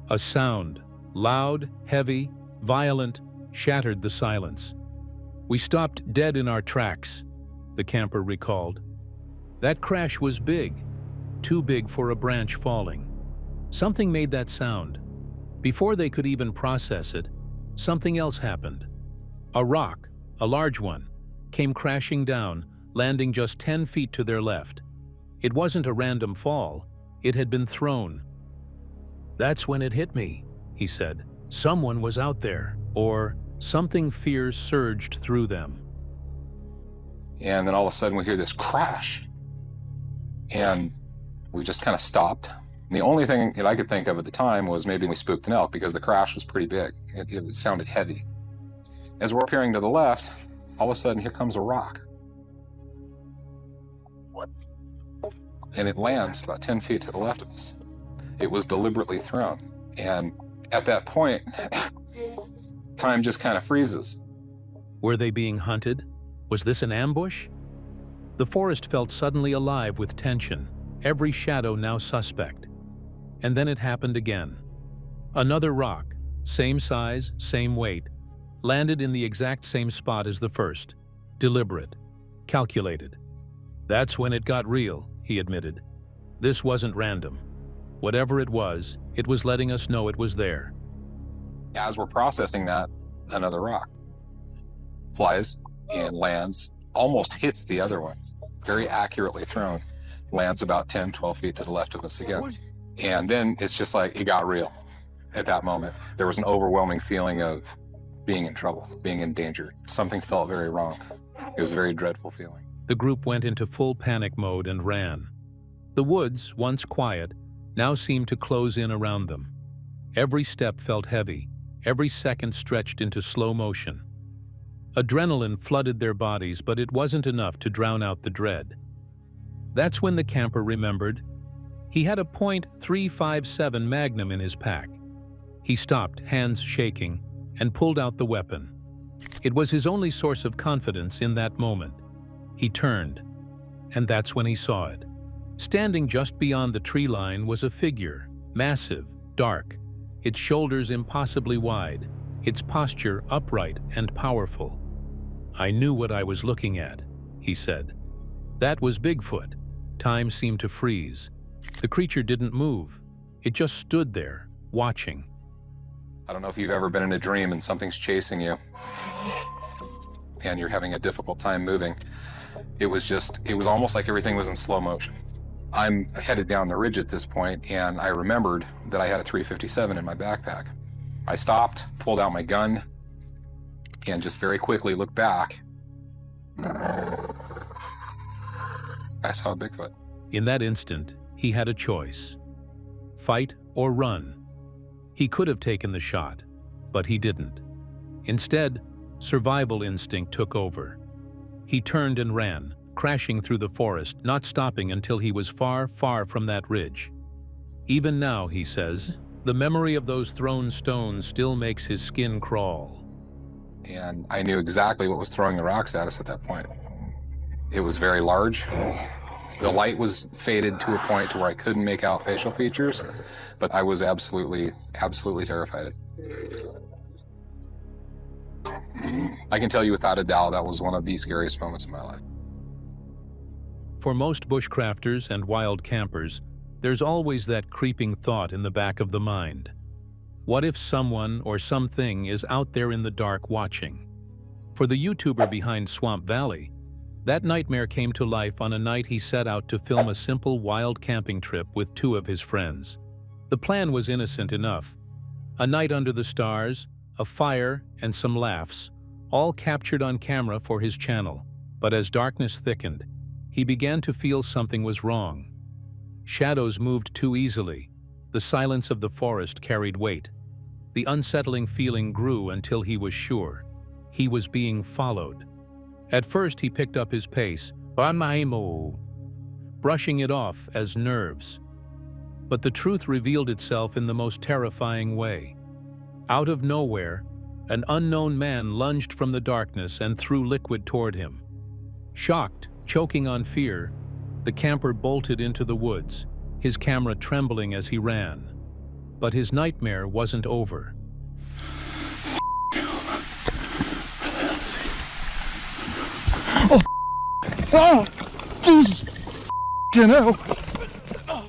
A sound, loud, heavy, violent, shattered the silence. "We stopped dead in our tracks," the camper recalled. "That crash was big, too big for a branch falling. Something made that sound. Before they could even process it, something else happened. A rock, a large one, came crashing down, landing just 10 feet to their left. It wasn't a random fall, it had been thrown. That's when it hit me," he said. "Someone was out there, or something fierce surged through them." And then all of a sudden we hear this crash. And we just kind of stopped. And the only thing that I could think of at the time was maybe we spooked an elk because the crash was pretty big. It sounded heavy. As we're peering to the left, all of a sudden here comes a rock. And it lands about 10 feet to the left of us. It was deliberately thrown. And at that point, time just kind of freezes. Were they being hunted? Was this an ambush? The forest felt suddenly alive with tension, every shadow now suspect. And then it happened again. Another rock, same size, same weight, landed in the exact same spot as the first. Deliberate, calculated. That's when it got real, he admitted. This wasn't random. Whatever it was letting us know it was there. As we're processing that, another rock flies and lands, almost hits the other one. Very accurately thrown. Lands about 10, 12 feet to the left of us again. And then it's just like, it got real at that moment. There was an overwhelming feeling of being in trouble, being in danger. Something felt very wrong. It was a very dreadful feeling. The group went into full panic mode and ran. The woods, once quiet, now seemed to close in around them. Every step felt heavy, every second stretched into slow motion. Adrenaline flooded their bodies, but it wasn't enough to drown out the dread. That's when the camper remembered. He had a .357 Magnum in his pack. He stopped, hands shaking, and pulled out the weapon. It was his only source of confidence in that moment. He turned, and that's when he saw it. Standing just beyond the tree line was a figure, massive, dark, its shoulders impossibly wide, its posture upright and powerful. I knew what I was looking at, he said. That was Bigfoot. Time seemed to freeze. The creature didn't move. It just stood there, watching. I don't know if you've ever been in a dream and something's chasing you and you're having a difficult time moving. It was almost like everything was in slow motion. I'm headed down the ridge at this point, and I remembered that I had a .357 in my backpack. I stopped, pulled out my gun, and just very quickly looked back. I saw a Bigfoot. In that instant, he had a choice. Fight or run. He could have taken the shot, but he didn't. Instead, survival instinct took over. He turned and ran, crashing through the forest, not stopping until he was far, far from that ridge. Even now, he says, the memory of those thrown stones still makes his skin crawl. And I knew exactly what was throwing the rocks at us at that point. It was very large. The light was faded to a point to where I couldn't make out facial features, but I was absolutely terrified. I can tell you without a doubt that was one of the scariest moments of my life. For most bushcrafters and wild campers, there's always that creeping thought in the back of the mind. What if someone or something is out there in the dark watching? For the YouTuber behind Swamp Valley, that nightmare came to life on a night he set out to film a simple wild camping trip with two of his friends. The plan was innocent enough. A night under the stars, a fire, and some laughs, all captured on camera for his channel. But as darkness thickened, he began to feel something was wrong. Shadows moved too easily. The silence of the forest carried weight. The unsettling feeling grew until he was sure he was being followed. At first, he picked up his pace, brushing it off as nerves. But the truth revealed itself in the most terrifying way. Out of nowhere, an unknown man lunged from the darkness and threw liquid toward him. Shocked, choking on fear, the camper bolted into the woods, his camera trembling as he ran. But his nightmare wasn't over. Oh, Jesus! You know.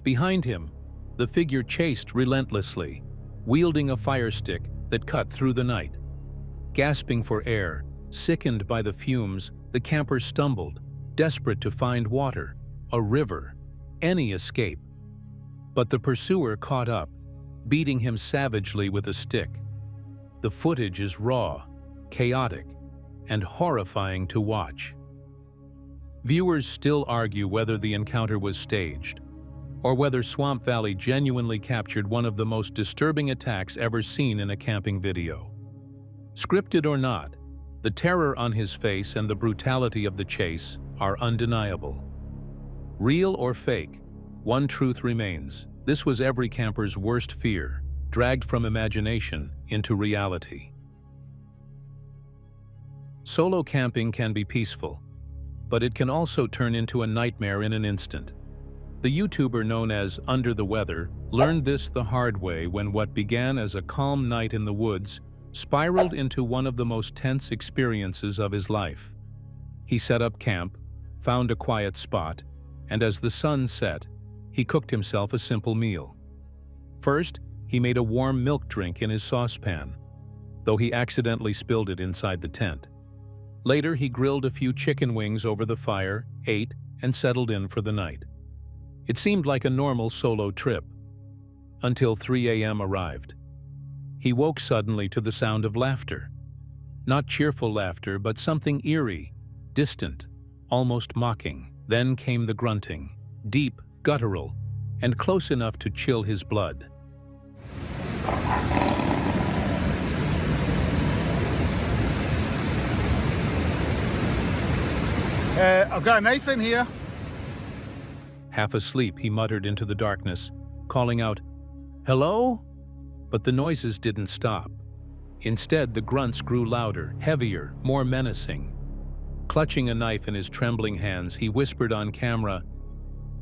Behind him, the figure chased relentlessly, wielding a fire stick that cut through the night. Gasping for air, sickened by the fumes, the camper stumbled, desperate to find water, a river, any escape. But the pursuer caught up, beating him savagely with a stick. The footage is raw, chaotic, and horrifying to watch. Viewers still argue whether the encounter was staged, or whether Swamp Valley genuinely captured one of the most disturbing attacks ever seen in a camping video. Scripted or not, the terror on his face and the brutality of the chase are undeniable. Real or fake, one truth remains. This was every camper's worst fear, dragged from imagination into reality. Solo camping can be peaceful, but it can also turn into a nightmare in an instant. The YouTuber known as Under the Weather learned this the hard way when what began as a calm night in the woods spiraled into one of the most tense experiences of his life. He set up camp, found a quiet spot, and as the sun set, he cooked himself a simple meal. First, he made a warm milk drink in his saucepan, though he accidentally spilled it inside the tent. Later, he grilled a few chicken wings over the fire, ate, and settled in for the night. It seemed like a normal solo trip, until 3 a.m. arrived. He woke suddenly to the sound of laughter. Not cheerful laughter, but something eerie, distant, almost mocking. Then came the grunting, deep, guttural, and close enough to chill his blood. I've got a knife in here. Half asleep, he muttered into the darkness, calling out, "Hello?" But the noises didn't stop. Instead, the grunts grew louder, heavier, more menacing. Clutching a knife in his trembling hands, he whispered on camera,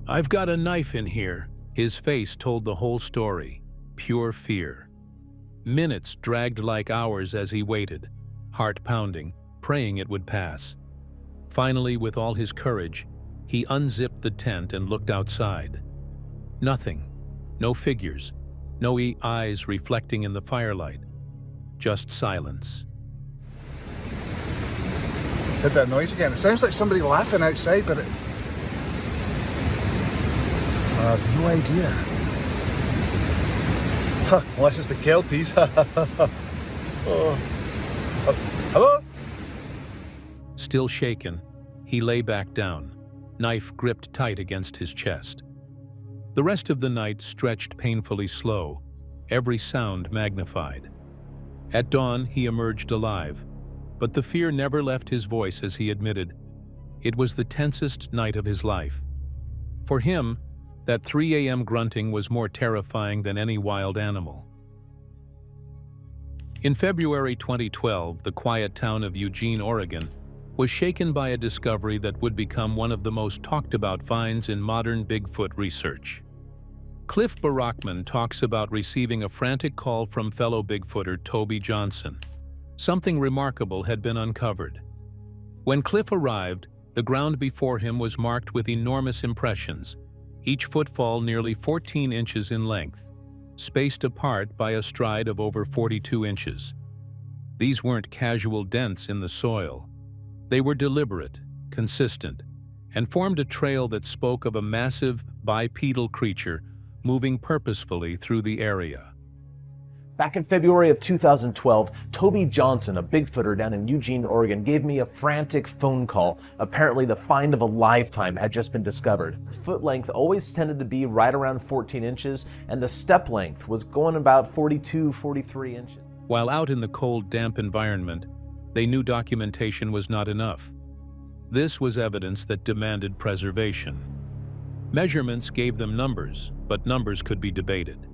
"I've got a knife in here." His face told the whole story, pure fear. Minutes dragged like hours as he waited, heart pounding, praying it would pass. Finally, with all his courage, he unzipped the tent and looked outside. Nothing. No figures. No eyes reflecting in the firelight. Just silence. Heard that noise again. It sounds like somebody laughing outside, but I have no idea. Huh, unless it's the kelpies. Oh. Hello? Still shaken, he lay back down, knife gripped tight against his chest. The rest of the night stretched painfully slow, every sound magnified. At dawn, he emerged alive, but the fear never left his voice as he admitted, it was the tensest night of his life. For him, that 3 a.m. grunting was more terrifying than any wild animal. In February 2012, the quiet town of Eugene, Oregon, was shaken by a discovery that would become one of the most talked about finds in modern Bigfoot research. Cliff Barackman talks about receiving a frantic call from fellow Bigfooter Toby Johnson. Something remarkable had been uncovered. When Cliff arrived, the ground before him was marked with enormous impressions, each footfall nearly 14 inches in length, spaced apart by a stride of over 42 inches. These weren't casual dents in the soil. They were deliberate, consistent, and formed a trail that spoke of a massive, bipedal creature moving purposefully through the area. Back in February of 2012, Toby Johnson, a Bigfooter down in Eugene, Oregon, gave me a frantic phone call. Apparently the find of a lifetime had just been discovered. Foot length always tended to be right around 14 inches, and the step length was going about 42, 43 inches. While out in the cold, damp environment, they knew documentation was not enough. This was evidence that demanded preservation. Measurements gave them numbers, but numbers could be debated.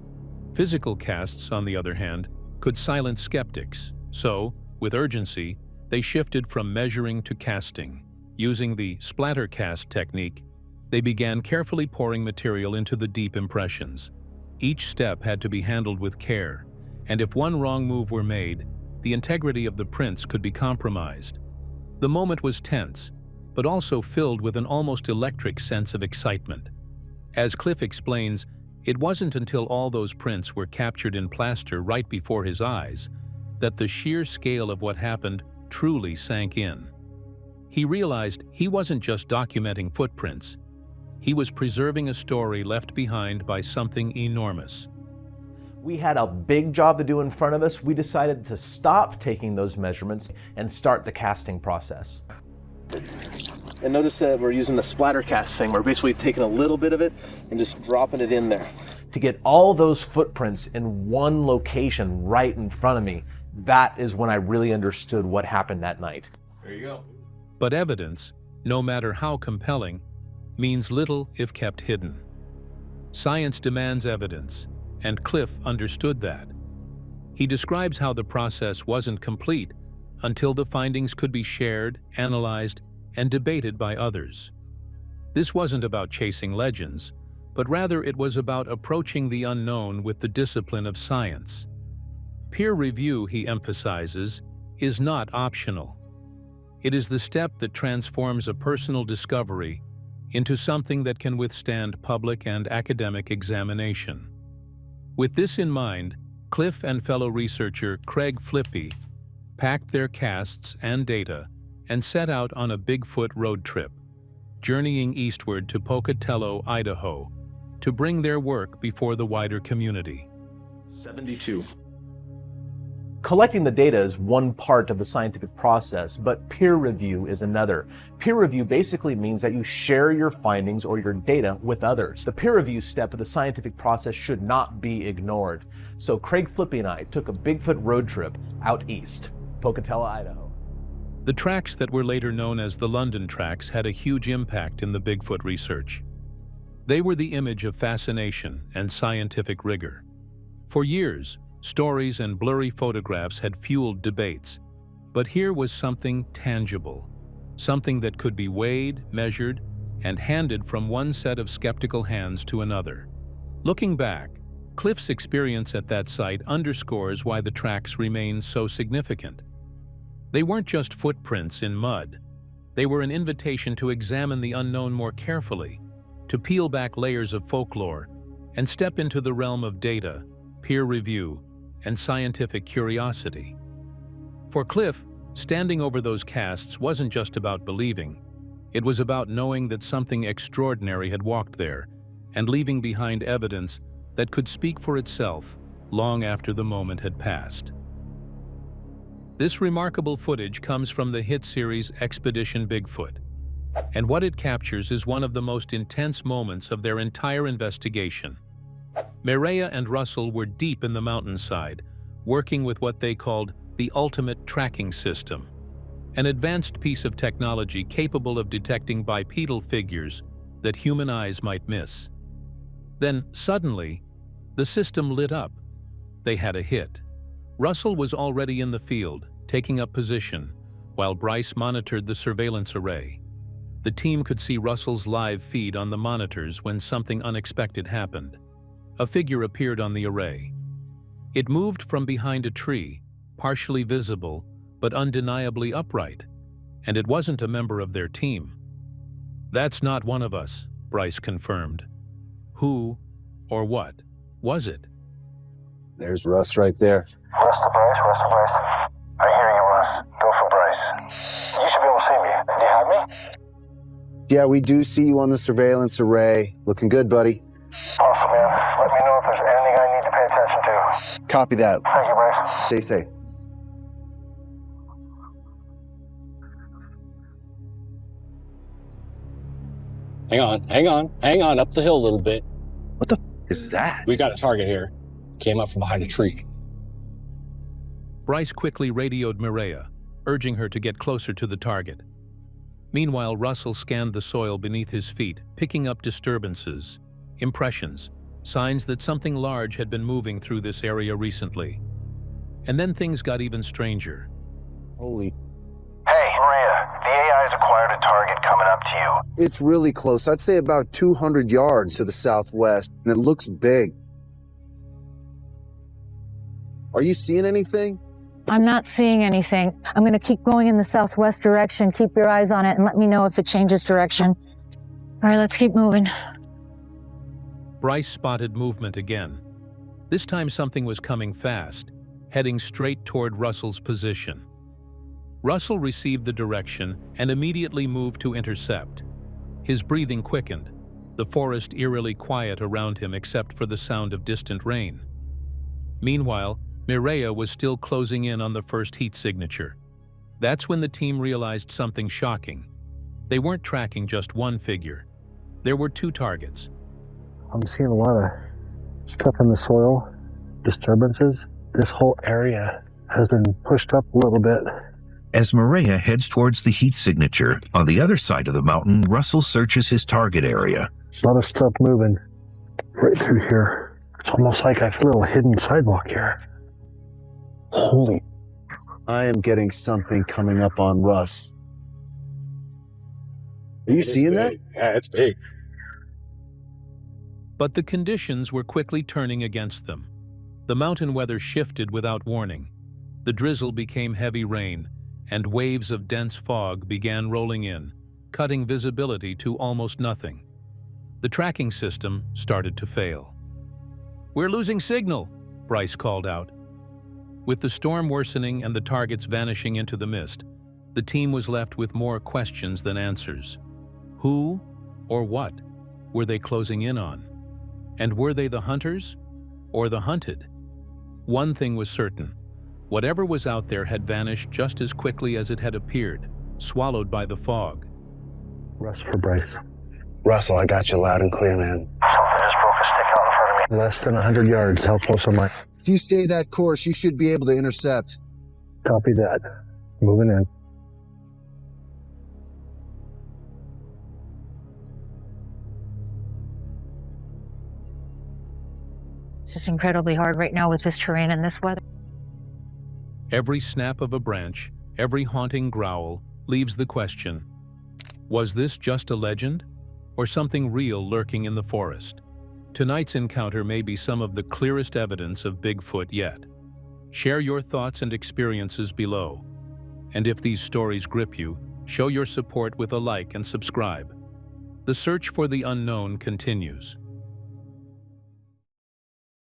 Physical casts, on the other hand, could silence skeptics, so, with urgency, they shifted from measuring to casting. Using the splatter cast technique, they began carefully pouring material into the deep impressions. Each step had to be handled with care, and if one wrong move were made, the integrity of the prints could be compromised. The moment was tense, but also filled with an almost electric sense of excitement. As Cliff explains, it wasn't until all those prints were captured in plaster right before his eyes that the sheer scale of what happened truly sank in. He realized he wasn't just documenting footprints. He was preserving a story left behind by something enormous. We had a big job to do in front of us. We decided to stop taking those measurements and start the casting process. And notice that we're using the splatter cast thing. We're basically taking a little bit of it and just dropping it in there. To get all those footprints in one location right in front of me, that is when I really understood what happened that night. There you go. But evidence, no matter how compelling, means little if kept hidden. Science demands evidence, and Cliff understood that. He describes how the process wasn't complete until the findings could be shared, analyzed, and debated by others. This wasn't about chasing legends, but rather it was about approaching the unknown with the discipline of science. Peer review, he emphasizes, is not optional. It is the step that transforms a personal discovery into something that can withstand public and academic examination. With this in mind, Cliff and fellow researcher Craig Flippy packed their casts and data and set out on a Bigfoot road trip, journeying eastward to Pocatello, Idaho, to bring their work before the wider community. 72. Collecting the data is one part of the scientific process, but peer review is another. Peer review basically means that you share your findings or your data with others. The peer review step of the scientific process should not be ignored. So Craig Flippy and I took a Bigfoot road trip out east, Pocatello, Idaho. The tracks that were later known as the London tracks had a huge impact in the Bigfoot research. They were the image of fascination and scientific rigor. For years, stories and blurry photographs had fueled debates, but here was something tangible, something that could be weighed, measured, and handed from one set of skeptical hands to another. Looking back, Cliff's experience at that site underscores why the tracks remain so significant. They weren't just footprints in mud. They were an invitation to examine the unknown more carefully, to peel back layers of folklore, and step into the realm of data, peer review, and scientific curiosity. For Cliff, standing over those casts wasn't just about believing. It was about knowing that something extraordinary had walked there and leaving behind evidence that could speak for itself long after the moment had passed. This remarkable footage comes from the hit series Expedition Bigfoot, and what it captures is one of the most intense moments of their entire investigation. Mireya and Russell were deep in the mountainside, working with what they called the ultimate tracking system, an advanced piece of technology capable of detecting bipedal figures that human eyes might miss. Then, suddenly, the system lit up. They had a hit. Russell was already in the field, taking up position, while Bryce monitored the surveillance array. The team could see Russell's live feed on the monitors when something unexpected happened. A figure appeared on the array. It moved from behind a tree, partially visible, but undeniably upright, and it wasn't a member of their team. "That's not one of us," Bryce confirmed. Who or what was it? There's Russ right there. Russ to Bryce. I hear you, Russ. Go for Bryce. You should be able to see me. Do you have me? Yeah, we do see you on the surveillance array. Looking good, buddy. Awesome, man. Let me know if there's anything I need to pay attention to. Copy that. Thank you, Bryce. Stay safe. Hang on, up the hill a little bit. What the is that? We got a target here. Came up from behind a tree. Bryce quickly radioed Mireya, urging her to get closer to the target. Meanwhile, Russell scanned the soil beneath his feet, picking up disturbances, impressions, signs that something large had been moving through this area recently. And then things got even stranger. Holy. Hey, Maria, the AI's acquired a target coming up to you. It's really close. I'd say about 200 yards to the southwest, and it looks big. Are you seeing anything? I'm not seeing anything. I'm going to keep going in the southwest direction. Keep your eyes on it and let me know if it changes direction. All right, let's keep moving. Bryce spotted movement again. This time something was coming fast, heading straight toward Russell's position. Russell received the direction and immediately moved to intercept. His breathing quickened, the forest eerily quiet around him except for the sound of distant rain. Meanwhile, Mireya was still closing in on the first heat signature. That's when the team realized something shocking. They weren't tracking just one figure. There were two targets. I'm seeing a lot of stuff in the soil, disturbances. This whole area has been pushed up a little bit. As Mireya heads towards the heat signature, on the other side of the mountain, Russell searches his target area. A lot of stuff moving right through here. It's almost like I feel a little hidden sidewalk here. Holy. I am getting something coming up on Russ. Are you seeing that? Yeah, it's big. But the conditions were quickly turning against them. The mountain weather shifted without warning. The drizzle became heavy rain, and waves of dense fog began rolling in, cutting visibility to almost nothing. The tracking system started to fail. "We're losing signal," Bryce called out. With the storm worsening and the targets vanishing into the mist, the team was left with more questions than answers. Who or what were they closing in on? And were they the hunters or the hunted? One thing was certain. Whatever was out there had vanished just as quickly as it had appeared, swallowed by the fog. Russ for Bryce. Russell, I got you loud and clear, man. Something just broke a stick out in front of me. Less than 100 yards. How close am I? If you stay that course, you should be able to intercept. Copy that. Moving in. It's just incredibly hard right now with this terrain and this weather. Every snap of a branch, every haunting growl leaves the question, was this just a legend or something real lurking in the forest? Tonight's encounter may be some of the clearest evidence of Bigfoot yet. Share your thoughts and experiences below. And if these stories grip you, show your support with a like and subscribe. The search for the unknown continues.